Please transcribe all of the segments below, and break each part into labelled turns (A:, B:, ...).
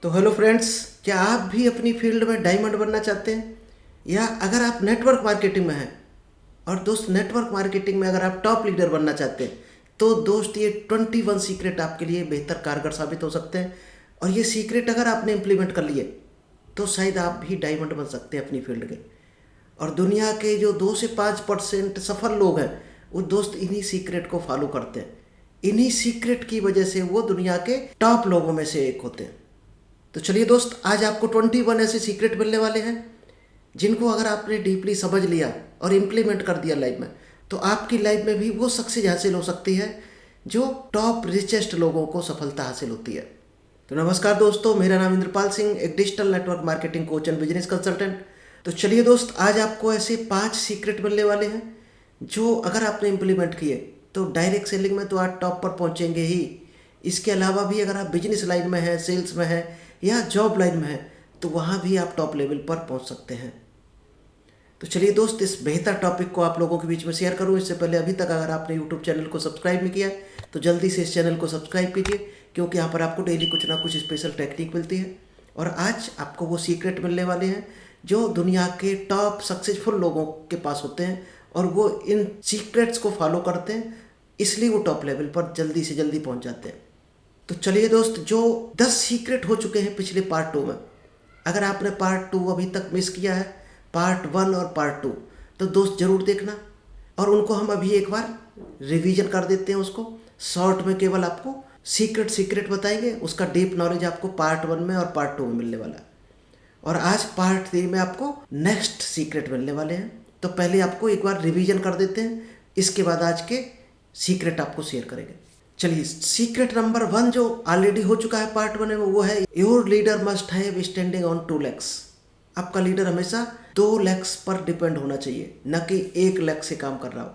A: तो hello friends, क्या आप भी अपनी फील्ड में डायमंड बनना चाहते हैं? या अगर आप नेटवर्क मार्केटिंग में हैं और दोस्त नेटवर्क मार्केटिंग में अगर आप टॉप लीडर बनना चाहते हैं तो दोस्त ये 21 सीक्रेट आपके लिए बेहतर कारगर साबित हो सकते हैं। और ये सीक्रेट अगर आपने इम्प्लीमेंट कर लिए तो शायद आप भी डायमंड बन सकते हैं अपनी फील्ड के। और दुनिया के जो 2 से 5% सफल लोग हैं वो दोस्त इन्हीं सीक्रेट को फॉलो करते हैं। इन्हीं सीक्रेट की वजह से वो दुनिया के टॉप लोगों में से एक होते हैं। तो चलिए दोस्त, आज आपको 21 ऐसे सीक्रेट मिलने वाले हैं जिनको अगर आपने डीपली समझ लिया और इम्प्लीमेंट कर दिया लाइफ में तो आपकी लाइफ में भी वो सक्सेस हासिल हो सकती है जो टॉप रिचेस्ट लोगों को सफलता हासिल होती है। तो नमस्कार दोस्तों, मेरा नाम इंद्रपाल सिंह, एक digital network marketing coach and business consultant. तो चलिए दोस्त, आज आपको ऐसे 5 सीक्रेट मिलने वाले हैं जो अगर आपने इम्प्लीमेंट किए तो डायरेक्ट सेलिंग में तो आप टॉप पर पहुंचेंगे ही। इसके अलावा भी अगर आप बिजनेस लाइन में हैं, सेल्स में हैं या जॉब लाइन में हैं तो वहाँ भी आप टॉप लेवल पर पहुँच सकते हैं। तो चलिए दोस्त, इस बेहतर टॉपिक को आप लोगों के बीच में शेयर करूँ इससे पहले अभी तक अगर आपने यूट्यूब चैनल को सब्सक्राइब नहीं किया है तो जल्दी से इस चैनल को सब्सक्राइब कीजिए, क्योंकि यहाँ पर आपको डेली कुछ ना कुछ स्पेशल टेक्निक मिलती है। और आज आपको वो सीक्रेट मिलने वाले हैं जो दुनिया के टॉप सक्सेसफुल लोगों के पास होते हैं और वो इन सीक्रेट्स को फॉलो करते हैं, इसलिए वो टॉप लेवल पर जल्दी से जल्दी पहुँच जाते हैं। तो चलिए दोस्त, जो 10 सीक्रेट हो चुके हैं पिछले पार्ट 2 में, अगर आपने पार्ट 2 अभी तक मिस किया है, पार्ट 1 और पार्ट 2, तो दोस्त ज़रूर देखना। और उनको हम अभी एक बार रिवीजन कर देते हैं। उसको शॉर्ट में केवल आपको सीक्रेट बताएंगे, उसका डीप नॉलेज आपको पार्ट 1 में और पार्ट 2 में मिलने वाला है। और आज पार्ट 3 में आपको नेक्स्ट सीक्रेट मिलने वाले हैं। तो पहले आपको एक बार रिवीजन कर देते हैं, इसके बाद आज के सीक्रेट आपको शेयर करेंगे। चलिए, सीक्रेट नंबर 1 जो ऑलरेडी हो चुका है पार्ट 1 में, वो है your leader must have standing on 2 legs। आपका लीडर हमेशा 2 legs पर डिपेंड होना चाहिए, न कि 1 leg से काम कर रहा हो।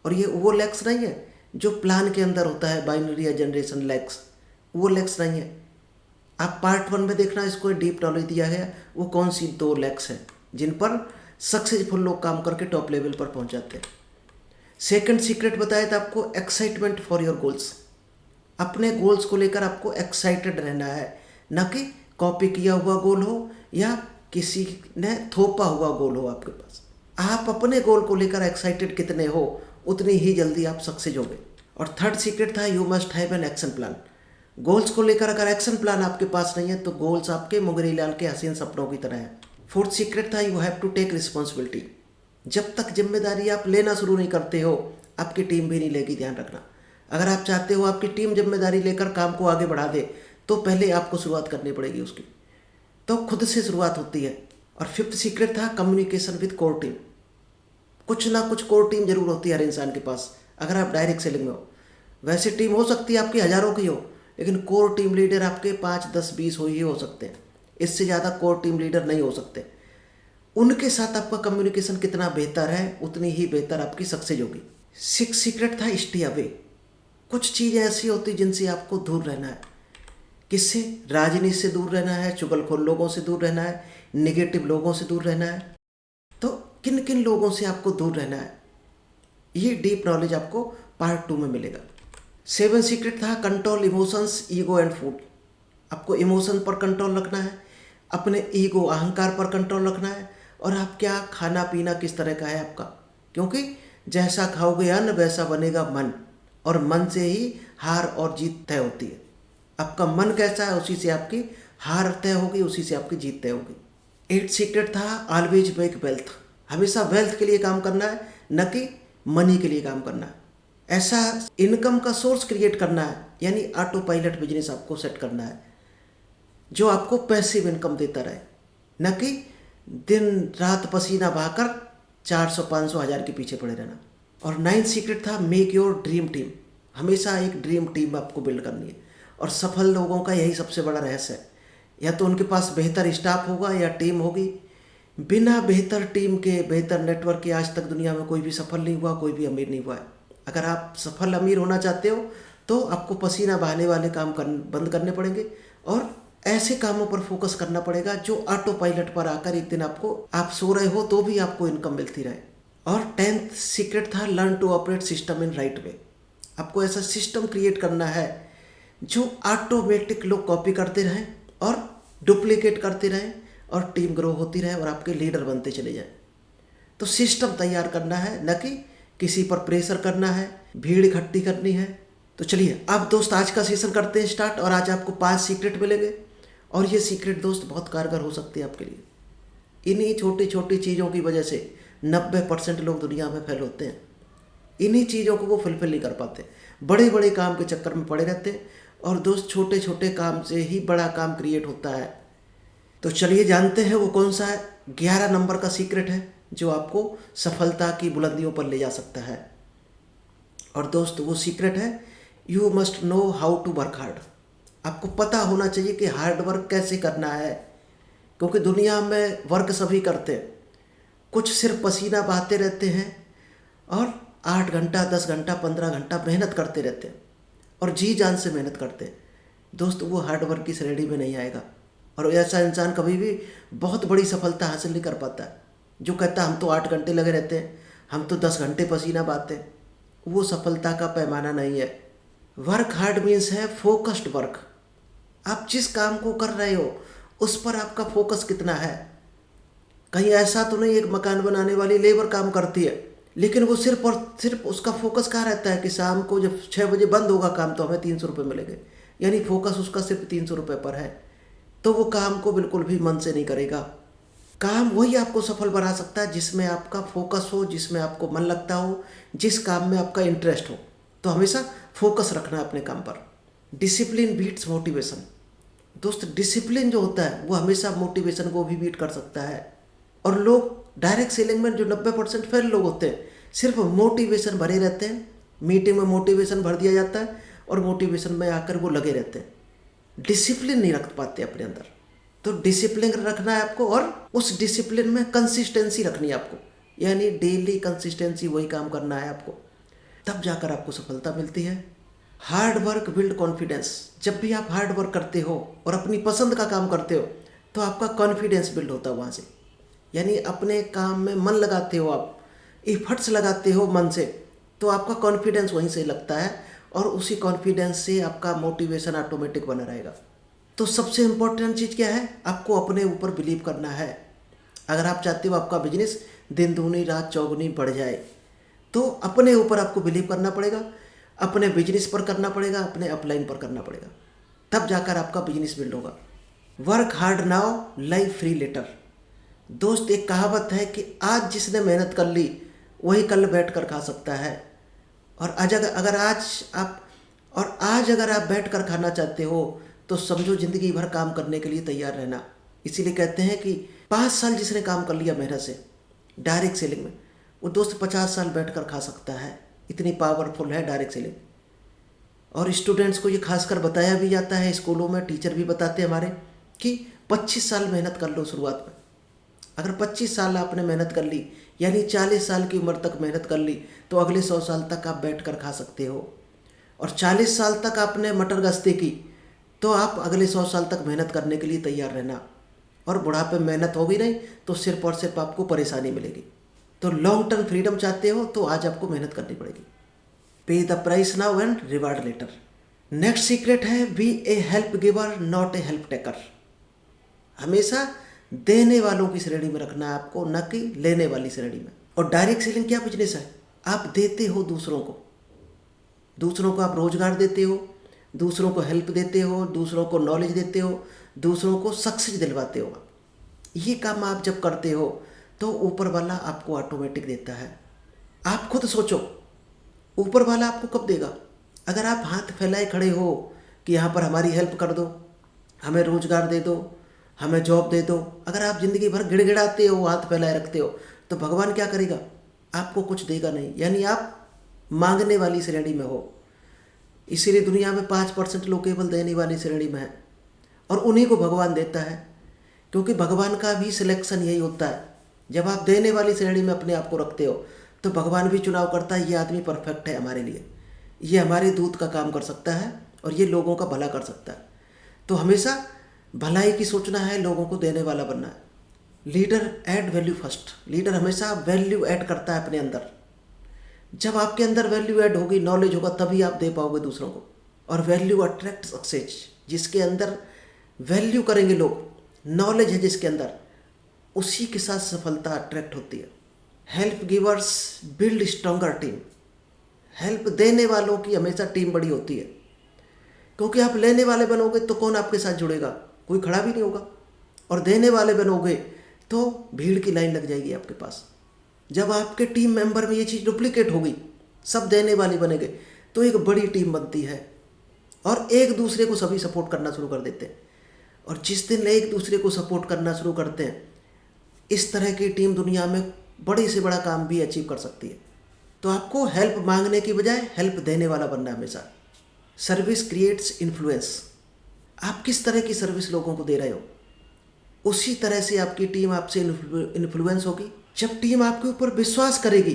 A: और ये वो legs नहीं है जो प्लान के अंदर होता है, बाइनरी या जनरेशन legs, वो legs नहीं है। आप पार्ट 1 में देखना, इसको डीप नॉलेज दिया गया वो कौन सी 2 legs हैं जिन पर सक्सेसफुल लोग काम करके टॉप लेवल पर पहुंच जाते हैं। सेकंड सीक्रेट बताया था आपको एक्साइटमेंट फॉर योर गोल्स। अपने गोल्स को लेकर आपको एक्साइटेड रहना है, न कि कॉपी किया हुआ गोल हो या किसी ने थोपा हुआ गोल हो आपके पास। आप अपने गोल को लेकर एक्साइटेड कितने हो उतनी ही जल्दी आप सक्सेस होगे। और थर्ड सीक्रेट था you must have an action plan. Goals को लेकर अगर एक्शन प्लान आपके पास नहीं है तो गोल्स आपके मुगरी लाल के हसीन सपनों की तरह है। फोर्थ सीक्रेट था you have to take responsibility. जब तक जिम्मेदारी आप लेना शुरू नहीं करते हो आपकी टीम भी नहीं लेगी, ध्यान रखना। अगर आप चाहते हो आपकी टीम जिम्मेदारी लेकर काम को आगे बढ़ा दे तो पहले आपको शुरुआत करनी पड़ेगी उसकी। तो खुद से शुरुआत होती है। और फिफ्थ सीक्रेट था कम्युनिकेशन विद कोर टीम। कुछ ना कुछ कोर टीम जरूर होती है हर इंसान के पास अगर आप डायरेक्ट सेलिंग में हो। वैसे टीम हो सकती है आपकी हज़ारों की हो, लेकिन कोर टीम लीडर आपके 5, 10, 20 हो सकते हैं। इससे ज़्यादा कोर टीम लीडर नहीं हो सकते। उनके साथ आपका कम्युनिकेशन कितना बेहतर है उतनी ही बेहतर आपकी सक्सेस होगी। सिक्स सीक्रेट था स्टे अवे। कुछ चीज़ें ऐसी होती जिनसे आपको दूर रहना है। किससे? राजनीति से दूर रहना है, चुगलखोर लोगों से दूर रहना है, नेगेटिव लोगों से दूर रहना है। तो किन किन लोगों से आपको दूर रहना है, ये डीप नॉलेज आपको पार्ट 2 में मिलेगा। 7 सीक्रेट था control emotions, ego and food. आपको इमोशन पर कंट्रोल रखना है, अपने ईगो अहंकार पर कंट्रोल रखना है, और आप क्या खाना पीना किस तरह का है आपका, क्योंकि जैसा खाओगे अन्न वैसा बनेगा मन, और मन से ही हार और जीत तय होती है। आपका मन कैसा है उसी से आपकी हार तय होगी, उसी से आपकी जीत तय होगी। 8 सीक्रेट था ऑलवेज मेक वेल्थ। हमेशा वेल्थ के लिए काम करना है, न कि मनी के लिए काम करना है। ऐसा इनकम का सोर्स क्रिएट करना है, यानी ऑटो पायलट बिजनेस आपको सेट करना है जो आपको पैसिव इनकम देता रहे, न कि दिन रात पसीना बहाकर 400, 500, 1000 के पीछे पड़े रहना। और 9 सीक्रेट था मेक योर ड्रीम टीम। हमेशा एक ड्रीम टीम आपको बिल्ड करनी है, और सफल लोगों का यही सबसे बड़ा रहस्य है। या तो उनके पास बेहतर स्टाफ होगा या टीम होगी। बिना बेहतर टीम के, बेहतर नेटवर्क के आज तक दुनिया में कोई भी सफल नहीं हुआ, कोई भी अमीर नहीं हुआ है। अगर आप सफल अमीर होना चाहते हो तो आपको पसीना बहाने वाले काम बंद करने पड़ेंगे और ऐसे कामों पर फोकस करना पड़ेगा जो ऑटो पायलट पर आकर एक दिन आप सो रहे हो तो भी आपको इनकम मिलती रहे। और 10th सीक्रेट था learn to operate system in right way. आपको ऐसा सिस्टम क्रिएट करना है जो ऑटोमेटिक लोग कॉपी करते रहें और डुप्लीकेट करते रहें और टीम ग्रो होती रहे और आपके लीडर बनते चले जाएं। तो सिस्टम तैयार करना है, न कि किसी पर प्रेशर करना है, भीड़ इकट्ठी करनी है। तो चलिए अब दोस्त आज का सेशन करते हैं स्टार्ट, और आज आपको 5 सीक्रेट मिलेंगे और ये सीक्रेट दोस्त बहुत कारगर हो सकती है आपके लिए। इन्हीं छोटी छोटी चीज़ों की वजह से 90% लोग दुनिया में फेल होते हैं। इन्हीं चीज़ों को वो फुलफिल नहीं कर पाते, बड़े बड़े काम के चक्कर में पड़े रहते हैं, और दोस्त छोटे छोटे काम से ही बड़ा काम क्रिएट होता है। तो चलिए जानते हैं वो कौन सा है। 11 नंबर का सीक्रेट है जो आपको सफलता की बुलंदियों पर ले जा सकता है। और दोस्त वो सीक्रेट है, you must know how to work hard. आपको पता होना चाहिए कि हार्ड वर्क कैसे करना है, क्योंकि दुनिया में वर्क सभी करते हैं, कुछ सिर्फ पसीना बहाते रहते हैं और 8 घंटा 10 घंटा 15 घंटा मेहनत करते रहते हैं और जी जान से मेहनत करते हैं। दोस्त वो हार्ड वर्क की श्रेणी में नहीं आएगा, और ऐसा इंसान कभी भी बहुत बड़ी सफलता हासिल नहीं कर पाता है। जो कहता है हम तो 8 घंटे लगे रहते हैं, हम तो 10 घंटे पसीना बहाते हैं, वो सफलता का पैमाना नहीं है। वर्क हार्ड मीन्स है फोकस्ड वर्क। आप जिस काम को कर रहे हो उस पर आपका फोकस कितना है। कहीं ऐसा तो नहीं एक मकान बनाने वाली लेबर काम करती है, लेकिन वो सिर्फ और सिर्फ उसका फोकस कहाँ रहता है कि शाम को जब 6 बजे बंद होगा काम तो हमें 300 रुपये मिलेंगे, यानी फोकस उसका सिर्फ 300 रुपये पर है। तो वो काम को बिल्कुल भी मन से नहीं करेगा। काम वही आपको सफल बना सकता है जिसमें आपका फोकस हो, जिसमें आपको मन लगता हो, जिस काम में आपका इंटरेस्ट हो। तो हमेशा फोकस रखना है अपने काम पर। Discipline beats motivation. दोस्त डिसिप्लिन जो होता है वो हमेशा मोटिवेशन को भी बीट कर सकता है। और लोग डायरेक्ट सेलिंग में जो 90% फेल लोग होते हैं सिर्फ मोटिवेशन भरे रहते हैं। मीटिंग में मोटिवेशन भर दिया जाता है और मोटिवेशन में आकर वो लगे रहते हैं, डिसिप्लिन नहीं रख पाते अपने अंदर। तो डिसिप्लिन रखना है आपको, और उस डिसिप्लिन में कंसिस्टेंसी रखनी है आपको, यानी डेली कंसिस्टेंसी वही काम करना है आपको, तब जाकर आपको सफलता मिलती है। Hard work build confidence. जब भी आप हार्ड वर्क करते हो और अपनी पसंद का काम करते हो तो आपका कॉन्फिडेंस बिल्ड होता है वहाँ से, यानी अपने काम में मन लगाते हो, आप इफर्ट्स लगाते हो मन से, तो आपका कॉन्फिडेंस वहीं से लगता है और उसी कॉन्फिडेंस से आपका मोटिवेशन ऑटोमेटिक बना रहेगा। तो सबसे इम्पोर्टेंट चीज़ क्या है, आपको अपने ऊपर बिलीव करना है। अगर आप चाहते हो आपका बिजनेस दिन दूनी रात चौगुनी बढ़ जाए, तो अपने ऊपर आपको बिलीव करना पड़ेगा, अपने बिजनेस पर करना पड़ेगा, अपने अपलाइन पर करना पड़ेगा, तब जाकर आपका बिजनेस बिल्ड होगा। Work hard now life free later. दोस्त एक कहावत है कि आज जिसने मेहनत कर ली वही कल बैठ कर खा सकता है। और आज अगर आप बैठ कर खाना चाहते हो तो समझो ज़िंदगी भर काम करने के लिए तैयार रहना। इसीलिए कहते हैं कि 5 साल जिसने काम कर लिया मेहनत से डायरेक्ट सेलिंग में, वो दोस्त 50 साल बैठ कर खा सकता है। इतनी पावरफुल है डायरेक्ट सेलिंग। और स्टूडेंट्स को ये खासकर बताया भी जाता है, स्कूलों में टीचर भी बताते हैं हमारे कि 25 साल मेहनत कर लो शुरुआत में। अगर 25 साल आपने मेहनत कर ली, यानी 40 साल की उम्र तक मेहनत कर ली, तो अगले 100 साल तक आप बैठ कर खा सकते हो। और 40 साल तक आपने मटर गश्ती की, तो आप अगले 100 साल तक मेहनत करने के लिए तैयार रहना। और बुढ़ापे में मेहनत होगी नहीं तो सिर्फ और सिर्फ आपको परेशानी मिलेगी। तो लॉन्ग टर्म फ्रीडम चाहते हो तो आज आपको मेहनत करनी पड़ेगी। Pay the price now and reward later. Next secret है, be a help giver not a help taker. हमेशा देने वालों की श्रेणी में रखना है आपको, न कि लेने वाली श्रेणी में। और डायरेक्ट सेलिंग क्या बिजनेस है, आप देते हो दूसरों को, दूसरों को आप रोजगार देते हो, दूसरों को हेल्प देते हो, दूसरों को नॉलेज देते हो, दूसरों को सक्सेस दिलवाते हो। ये काम आप जब करते हो तो ऊपर वाला आपको ऑटोमेटिक देता है। आप खुद सोचो ऊपर वाला आपको कब देगा। अगर आप हाथ फैलाए खड़े हो कि यहाँ पर हमारी हेल्प कर दो, हमें रोजगार दे दो, हमें जॉब दे दो, अगर आप ज़िंदगी भर गिड़गिड़ाते हो, हाथ फैलाए रखते हो, तो भगवान क्या करेगा, आपको कुछ देगा नहीं, यानी आप मांगने वाली श्रेणी में हो। इसीलिए दुनिया में 5% लोग केवल देने वाली श्रेणी में हैं, और उन्हीं को भगवान देता है, क्योंकि भगवान का भी सिलेक्शन यही होता है। जब आप देने वाली श्रेणी में अपने आप को रखते हो तो भगवान भी चुनाव करता है, ये आदमी परफेक्ट है हमारे लिए, ये हमारे दूत का काम कर सकता है और ये लोगों का भला कर सकता है। तो हमेशा भलाई की सोचना है, लोगों को देने वाला बनना है। Leader add value first. Leader हमेशा वैल्यू ऐड करता है अपने अंदर। जब आपके अंदर वैल्यू ऐड होगी, नॉलेज होगा, तभी आप दे पाओगे दूसरों को। और वैल्यू अट्रैक्ट सक्सेस। जिसके अंदर वैल्यू करेंगे लोग, नॉलेज है जिसके अंदर, उसी के साथ सफलता अट्रैक्ट होती है। Help givers build stronger team. Help देने वालों की हमेशा टीम बड़ी होती है, क्योंकि आप लेने वाले बनोगे तो कौन आपके साथ जुड़ेगा, कोई खड़ा भी नहीं होगा। और देने वाले बनोगे तो भीड़ की लाइन लग जाएगी आपके पास। जब आपके टीम मेंबर में ये चीज़ डुप्लीकेट होगी, सब देने वाले बनेंगे, तो एक बड़ी टीम बनती है और एक दूसरे को सभी सपोर्ट करना शुरू कर देते हैं। और जिस दिन एक दूसरे को सपोर्ट करना शुरू करते हैं, इस तरह की टीम दुनिया में बड़े से बड़ा काम भी अचीव कर सकती है। तो आपको हेल्प मांगने की बजाय हेल्प देने वाला बनना है हमेशा। Service creates influence. आप किस तरह की सर्विस लोगों को दे रहे हो, उसी तरह से आपकी टीम आपसे इन्फ्लुएंस होगी। जब टीम आपके ऊपर विश्वास करेगी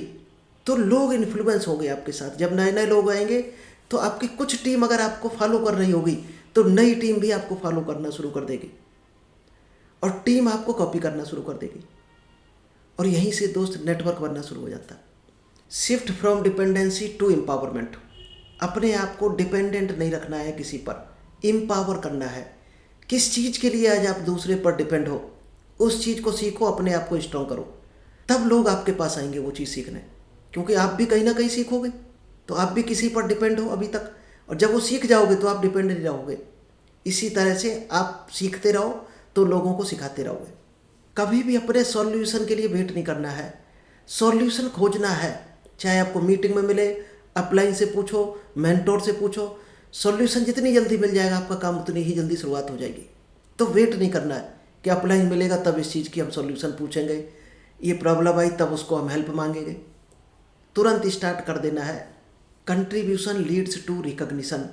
A: तो लोग इन्फ्लुएंस होंगे आपके साथ। जब नए नए लोग आएंगे तो आपकी कुछ टीम अगर आपको फॉलो कर रही होगी तो नई टीम भी आपको फॉलो करना शुरू कर देगी और टीम आपको कॉपी करना शुरू कर देगी। और यहीं से दोस्त नेटवर्क बनना शुरू हो जाता है। Shift from dependency to empowerment. अपने आप को डिपेंडेंट नहीं रखना है किसी पर, एम्पावर करना है। किस चीज़ के लिए आज आप दूसरे पर डिपेंड हो, उस चीज़ को सीखो, अपने आप को स्ट्रॉन्ग करो, तब लोग आपके पास आएंगे वो चीज़ सीखने। क्योंकि आप भी कहीं ना कहीं सीखोगे, तो आप भी किसी पर डिपेंड हो अभी तक, और जब वो सीख जाओगे तो आप डिपेंड नहीं रहोगे। इसी तरह से आप सीखते रहो तो लोगों को सिखाते रहोगे। कभी भी अपने सॉल्यूशन के लिए वेट नहीं करना है, सॉल्यूशन खोजना है। चाहे आपको मीटिंग में मिले, अपलाइन से पूछो, मेंटोर से पूछो, सॉल्यूशन जितनी जल्दी मिल जाएगा आपका काम उतनी ही जल्दी शुरुआत हो जाएगी। तो वेट नहीं करना है कि अपलाइन मिलेगा तब इस चीज़ की हम सॉल्यूशन पूछेंगे, ये प्रॉब्लम आई तब उसको हम हेल्प मांगेंगे। तुरंत स्टार्ट कर देना है। Contribution leads to recognition.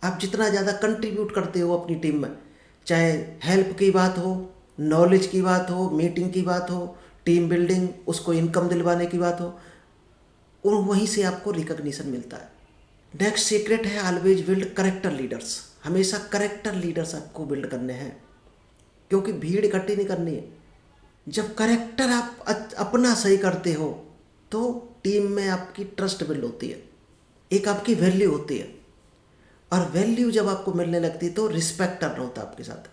A: आप जितना ज़्यादा कंट्रीब्यूट करते हो अपनी टीम में, चाहे हेल्प की बात हो, नॉलेज की बात हो, मीटिंग की बात हो, टीम बिल्डिंग, उसको इनकम दिलवाने की बात हो, और वहीं से आपको रिकॉग्निशन मिलता है। नेक्स्ट सीक्रेट है ऑलवेज बिल्ड करेक्टर लीडर्स। हमेशा करेक्टर लीडर्स आपको बिल्ड करने हैं, क्योंकि भीड़ इकट्ठी नहीं करनी है। जब करेक्टर आप अपना सही करते हो तो टीम में आपकी ट्रस्ट बिल्ड होती है, एक आपकी वैल्यू होती है। और वैल्यू जब आपको मिलने लगती है तो रिस्पेक्ट अर्न होता है आपके साथ,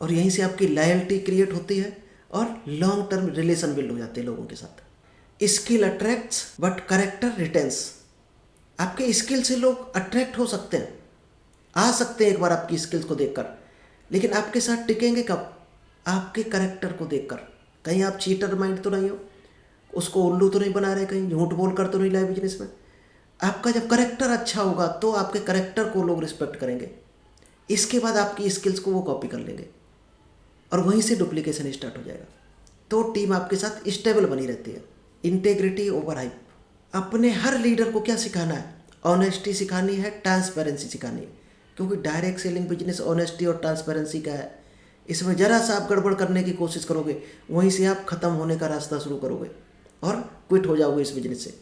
A: और यहीं से आपकी लॉयल्टी क्रिएट होती है और लॉन्ग टर्म रिलेशन बिल्ड हो जाते हैं लोगों के साथ। Skill attracts but character रिटेंस। आपके स्किल से लोग अट्रैक्ट हो सकते हैं, आ सकते हैं एक बार आपकी स्किल्स को देखकर, लेकिन आपके साथ टिकेंगे कब? आपके करेक्टर को देखकर। कहीं आप चीटर माइंड तो नहीं हो, उसको उल्लू तो नहीं बना रहे, कहीं झूठ बोल कर तो नहीं लाए बिजनेस में। आपका जब करेक्टर अच्छा होगा तो आपके करेक्टर को लोग रिस्पेक्ट करेंगे, इसके बाद आपकी स्किल्स को वो कॉपी कर लेंगे और वहीं से डुप्लीकेशन स्टार्ट हो जाएगा। तो टीम आपके साथ स्टेबल बनी रहती है। Integrity over hype. अपने हर लीडर को क्या सिखाना है? ऑनेस्टी सिखानी है, ट्रांसपेरेंसी सिखानी है, क्योंकि डायरेक्ट सेलिंग बिजनेस ऑनेस्टी और ट्रांसपेरेंसी का है। इसमें जरा सा आप गड़बड़ करने की कोशिश करोगे, वहीं से आप खत्म होने का रास्ता शुरू करोगे और क्विट हो जाओगे इस बिजनेस से।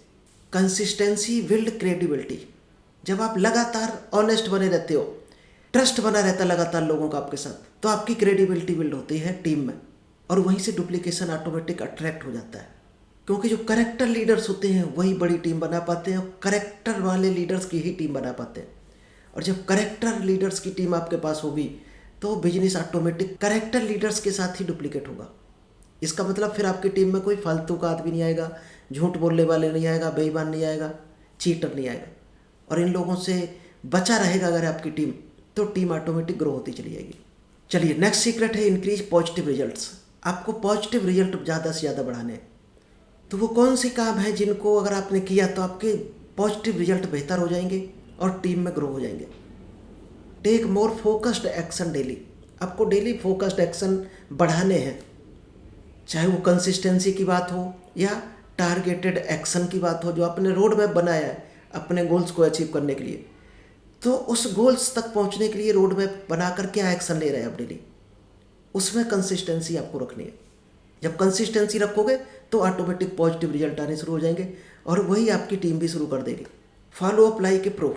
A: Consistency build credibility. जब आप लगातार ऑनेस्ट बने रहते हो, ट्रस्ट बना रहता है लगातार लोगों का आपके साथ, तो आपकी क्रेडिबिलिटी बिल्ड होती है टीम में, और वहीं से डुप्लीकेशन ऑटोमेटिक अट्रैक्ट हो जाता है। क्योंकि जो करेक्टर लीडर्स होते हैं वही बड़ी टीम बना पाते हैं, और करेक्टर वाले लीडर्स की ही टीम बना पाते हैं। और जब करेक्टर लीडर्स की टीम आपके पास होगी तो बिजनेस ऑटोमेटिक करेक्टर लीडर्स के साथ ही डुप्लीकेट होगा। इसका मतलब फिर आपकी टीम में कोई फालतू का आदमी नहीं आएगा, झूठ बोलने वाले नहीं आएगा, बेईमान नहीं आएगा, चीटर नहीं आएगा। और इन लोगों से बचा रहेगा अगर आपकी टीम, तो टीम ऑटोमेटिक ग्रो होती चली जाएगी। चलिए, नेक्स्ट सीक्रेट है इंक्रीज पॉजिटिव रिजल्ट्स। आपको पॉजिटिव रिजल्ट ज़्यादा से ज़्यादा बढ़ाने हैं। तो वो कौन से काम है जिनको अगर आपने किया तो आपके पॉजिटिव रिजल्ट बेहतर हो जाएंगे और टीम में ग्रो हो जाएंगे? Take more focused action daily. आपको डेली फोकस्ड एक्शन बढ़ाने हैं, चाहे वो कंसिस्टेंसी की बात हो या टारगेटेड एक्शन की बात हो। जो आपने रोड मैप बनाया है अपने गोल्स को अचीव करने के लिए, तो उस गोल्स तक पहुंचने के लिए रोड मैप बनाकर क्या एक्शन ले रहे हैं आप डेली, उसमें कंसिस्टेंसी आपको रखनी है। जब कंसिस्टेंसी रखोगे तो ऑटोमेटिक पॉजिटिव रिजल्ट आने शुरू हो जाएंगे और वही आपकी टीम भी शुरू कर देगी। Follow up like a pro.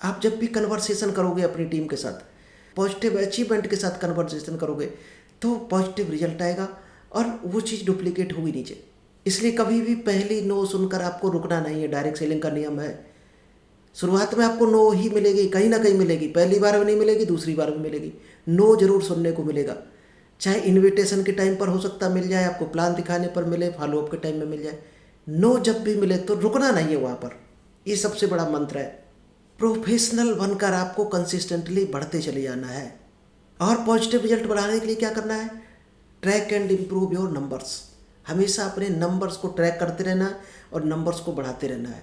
A: आप जब भी कन्वर्सेशन करोगे अपनी टीम के साथ, पॉजिटिव अचीवमेंट के साथ कन्वर्सेशन करोगे, तो पॉजिटिव रिजल्ट आएगा और वो चीज़ डुप्लीकेट होगी नीचे। इसलिए कभी भी पहली नो सुनकर आपको रुकना नहीं है। डायरेक्ट सेलिंग का नियम है, शुरुआत में आपको नो ही मिलेगी, कहीं ना कहीं मिलेगी, पहली बार में नहीं मिलेगी, दूसरी बार में मिलेगी, नो जरूर सुनने को मिलेगा। चाहे इनविटेशन के टाइम पर हो सकता मिल जाए, आपको प्लान दिखाने पर मिले, फॉलोअप के टाइम में मिल जाए। नो जब भी मिले तो रुकना नहीं है वहाँ पर, ये सबसे बड़ा मंत्र है। प्रोफेशनल बनकर आपको कंसिस्टेंटली बढ़ते चले जाना है। और पॉजिटिव रिजल्ट बढ़ाने के लिए क्या करना है? Track and improve your numbers. हमेशा अपने नंबर्स को ट्रैक करते रहना है और नंबर्स को बढ़ाते रहना है।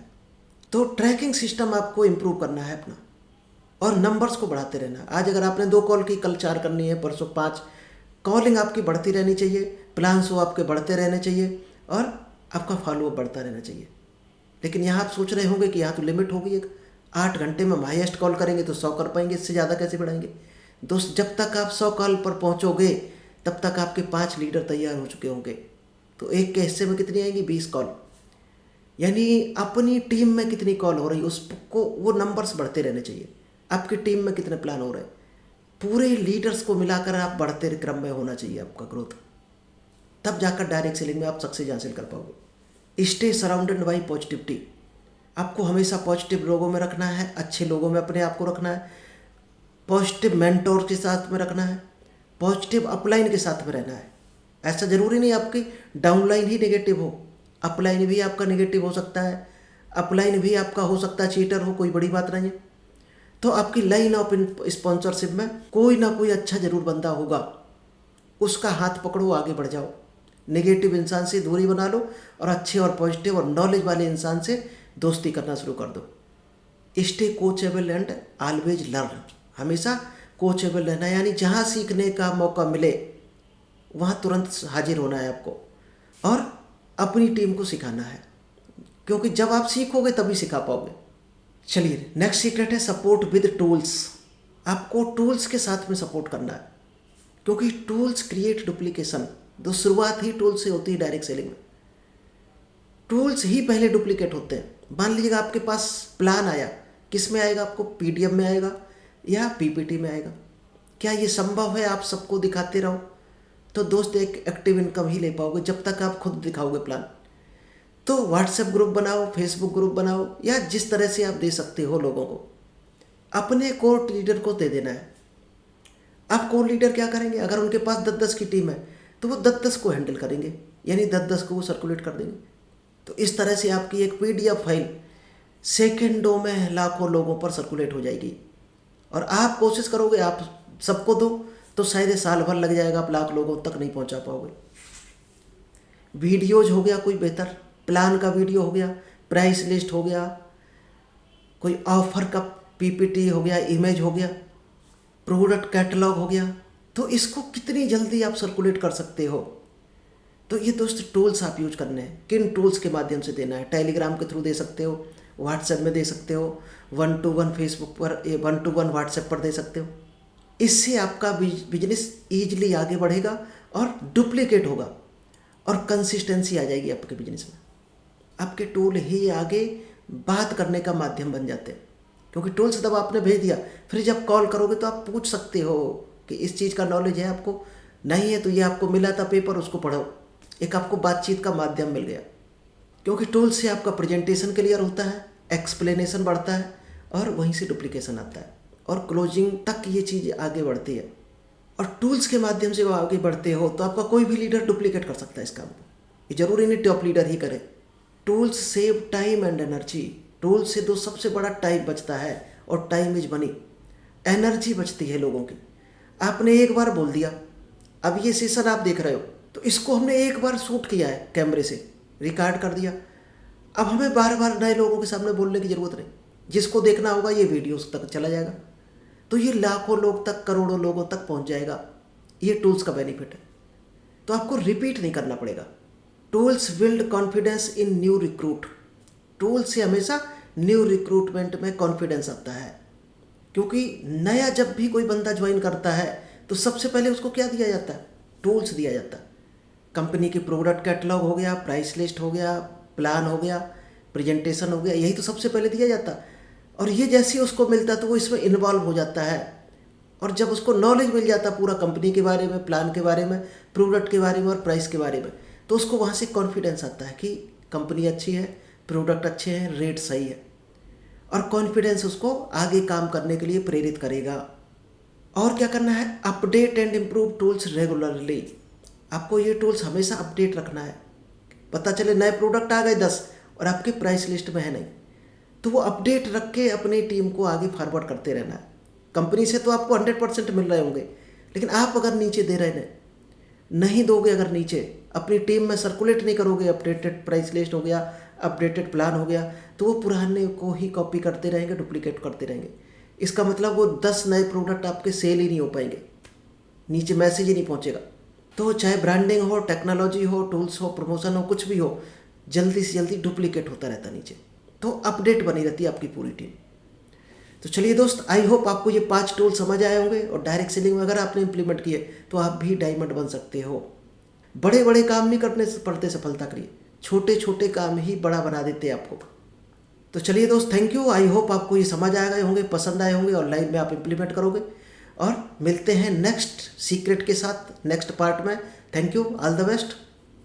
A: तो ट्रैकिंग सिस्टम आपको इम्प्रूव करना है अपना, और नंबर्स को बढ़ाते रहना। आज अगर आपने 2 कॉल की, कल 4 करनी है, परसों 5, कॉलिंग आपकी बढ़ती रहनी चाहिए, प्लान्स वो आपके बढ़ते रहने चाहिए और आपका फॉलोअप बढ़ता रहना चाहिए। लेकिन यहाँ आप सोच रहे होंगे कि यहाँ तो लिमिट होगी, एक 8 घंटे में हाईएस्ट कॉल करेंगे तो 100 कर पाएंगे, इससे ज़्यादा कैसे बढ़ाएंगे? दोस्त, जब तक आप 100 कॉल पर पहुँचोगे तब तक आपके 5 लीडर तैयार हो चुके होंगे। तो एक के हिस्से में कितनी आएंगी? 20 कॉल। यानी अपनी टीम में कितनी कॉल हो रही है उसको, वो नंबर्स बढ़ते रहने चाहिए। आपकी टीम में कितने प्लान हो रहे हैं, पूरे लीडर्स को मिलाकर आप बढ़ते क्रम में होना चाहिए आपका ग्रोथ। तब जाकर डायरेक्ट सेलिंग में आप सक्सेस हासिल कर पाओगे। Stay surrounded by positivity. आपको हमेशा पॉजिटिव लोगों में रखना है, अच्छे लोगों में अपने आप को रखना है, पॉजिटिव मेंटोर के साथ में रखना है, पॉजिटिव अपलाइन के साथ में रहना है। ऐसा ज़रूरी नहीं आपकी डाउनलाइन ही नेगेटिव हो, अपलाइन भी आपका नेगेटिव हो सकता है, अपलाइन भी आपका हो सकता है चीटर हो, कोई बड़ी बात नहीं है। तो आपकी लाइन ऑफ स्पॉन्सरशिप में कोई ना कोई अच्छा जरूर बंदा होगा, उसका हाथ पकड़ो, आगे बढ़ जाओ। नेगेटिव इंसान से दूरी बना लो और अच्छे और पॉजिटिव और नॉलेज वाले इंसान से दोस्ती करना शुरू कर दो। Stay coachable and always learn. हमेशा कोचेबल रहना, यानी जहाँ सीखने का मौका मिले वहाँ तुरंत हाजिर होना है आपको और अपनी टीम को सिखाना है, क्योंकि जब आप सीखोगे तभी सिखा पाओगे। चलिए, नेक्स्ट सीक्रेट है सपोर्ट विद टूल्स। आपको टूल्स के साथ में सपोर्ट करना है, क्योंकि टूल्स क्रिएट डुप्लीकेशन। तो शुरुआत ही टूल्स से होती है डायरेक्ट सेलिंग में। टूल्स ही पहले डुप्लीकेट होते हैं। मान लीजिएगा आपके पास प्लान आया, किस में आएगा? आपको पीडीएफ में आएगा या पीपीटी में आएगा। क्या ये संभव है आप सबको दिखाते रहो? तो दोस्त, एक एक्टिव इनकम ही ले पाओगे जब तक आप खुद दिखाओगे प्लान। तो व्हाट्सएप ग्रुप बनाओ, फेसबुक ग्रुप बनाओ, या जिस तरह से आप दे सकते हो लोगों को, अपने कोर लीडर को दे देना है। अब कोर लीडर क्या करेंगे? अगर उनके पास 10-10 की टीम है तो वो 10-10 को हैंडल करेंगे, यानी 10-10 को वो सर्कुलेट कर देंगे। तो इस तरह से आपकी एक पीडीएफ फाइल सेकेंडों में लाखों लोगों पर सर्कुलेट हो जाएगी। और आप कोशिश करोगे आप सबको दो तो शायद साल भर लग जाएगा, आप लाख लोगों तक नहीं पहुंचा पाओगे। वीडियोज हो गया कोई बेहतर, प्लान का वीडियो हो गया, प्राइस लिस्ट हो गया, कोई ऑफर का पीपीटी हो गया, इमेज हो गया, प्रोडक्ट कैटलॉग हो गया। तो इसको कितनी जल्दी आप सर्कुलेट कर सकते हो? तो ये दोस्त टूल्स आप यूज करने हैं। किन टूल्स के माध्यम से देना है? टेलीग्राम के थ्रू दे सकते हो, व्हाट्सएप में दे सकते हो, 1-to-1 फेसबुक पर, 1-to-1 व्हाट्सएप पर दे सकते हो। इससे आपका बिजनेस ईजिली आगे बढ़ेगा और डुप्लीकेट होगा और कंसिस्टेंसी आ जाएगी आपके बिजनेस में। आपके टूल ही आगे बात करने का माध्यम बन जाते हैं, क्योंकि टूल्स जब आपने भेज दिया, फिर जब कॉल करोगे तो आप पूछ सकते हो कि इस चीज़ का नॉलेज है आपको, नहीं है तो ये आपको मिला था पेपर, उसको पढ़ो। एक आपको बातचीत का माध्यम मिल गया, क्योंकि टूल से आपका प्रेजेंटेशन क्लियर होता है, एक्सप्लेनेशन बढ़ता है और वहीं से डुप्लीकेशन आता है और क्लोजिंग तक ये चीज़ आगे बढ़ती है। और टूल्स के माध्यम से वो आगे बढ़ते हो तो आपका कोई भी लीडर डुप्लीकेट कर सकता है इस काम को। ये जरूरी नहीं टॉप लीडर ही करे। Tools save time and energy. Tool से दो सबसे बड़ा टाइम बचता है और टाइम इज मनी। एनर्जी बचती है लोगों की। आपने एक बार बोल दिया, अब ये सेशन आप देख रहे हो तो इसको हमने एक बार शूट किया है, कैमरे से रिकॉर्ड कर दिया। अब हमें बार बार नए लोगों के सामने बोलने की ज़रूरत नहीं। जिसको देखना होगा ये वीडियो तक चला जाएगा, तो ये लाखों लोग तक, करोड़ों लोगों तक पहुंच जाएगा। ये टूल्स का बेनिफिट है। तो आपको रिपीट नहीं करना पड़ेगा। Tools build confidence in new recruit. Tool से हमेशा न्यू रिक्रूटमेंट में कॉन्फिडेंस आता है, क्योंकि नया जब भी कोई बंदा ज्वाइन करता है तो सबसे पहले उसको क्या दिया जाता है? टूल्स दिया जाता है। कंपनी की प्रोडक्ट कैटलॉग हो गया, प्राइस लिस्ट हो गया, प्लान हो गया, प्रेजेंटेशन हो गया, यही तो सबसे पहले दिया जाता है। और ये जैसे ही उसको मिलता है तो वो इसमें इन्वॉल्व हो जाता है। और जब उसको नॉलेज मिल जाता है पूरा कंपनी के बारे में, प्लान के बारे में, प्रोडक्ट के बारे में और प्राइस के बारे में, तो उसको वहाँ से कॉन्फिडेंस आता है कि कंपनी अच्छी है, प्रोडक्ट अच्छे हैं, रेट सही है। और कॉन्फिडेंस उसको आगे काम करने के लिए प्रेरित करेगा। और क्या करना है, update and improve tools regularly. आपको ये टूल्स हमेशा अपडेट रखना है। पता चले नए प्रोडक्ट आ गए 10 और आपके प्राइस लिस्ट में है नहीं, तो वो अपडेट रख के अपनी टीम को आगे फॉरवर्ड करते रहना है। कंपनी से तो आपको 100% मिल रहे होंगे, लेकिन आप अगर नीचे दे रहे नहीं दोगे, अगर नीचे अपनी टीम में सर्कुलेट नहीं करोगे, अपडेटेड प्राइस लिस्ट हो गया, अपडेटेड प्लान हो गया, तो वो पुराने को ही कॉपी करते रहेंगे, डुप्लीकेट करते रहेंगे। इसका मतलब वो 10 नए प्रोडक्ट आपके सेल ही नहीं हो पाएंगे, नीचे मैसेज ही नहीं पहुंचेगा। तो चाहे ब्रांडिंग हो, टेक्नोलॉजी हो, टूल्स हो, प्रमोशन हो, कुछ भी हो, जल्दी से जल्दी डुप्लीकेट होता रहता नीचे, तो अपडेट बनी रहती है आपकी पूरी टीम। तो चलिए दोस्त, आई होप आपको ये 5 टूल समझ आए होंगे और डायरेक्ट सेलिंग में अगर आपने इंप्लीमेंट किए तो आप भी डायमंड बन सकते हो। बड़े बड़े काम नहीं करने से पड़ते सफलता के लिए, छोटे छोटे काम ही बड़ा बना देते हैं आपको। तो चलिए दोस्त, थैंक यू। आई होप आपको ये समझ आ गए होंगे, पसंद आए होंगे और लाइफ में आप इंप्लीमेंट करोगे। और मिलते हैं नेक्स्ट सीक्रेट के साथ नेक्स्ट पार्ट में। Thank you, all the best.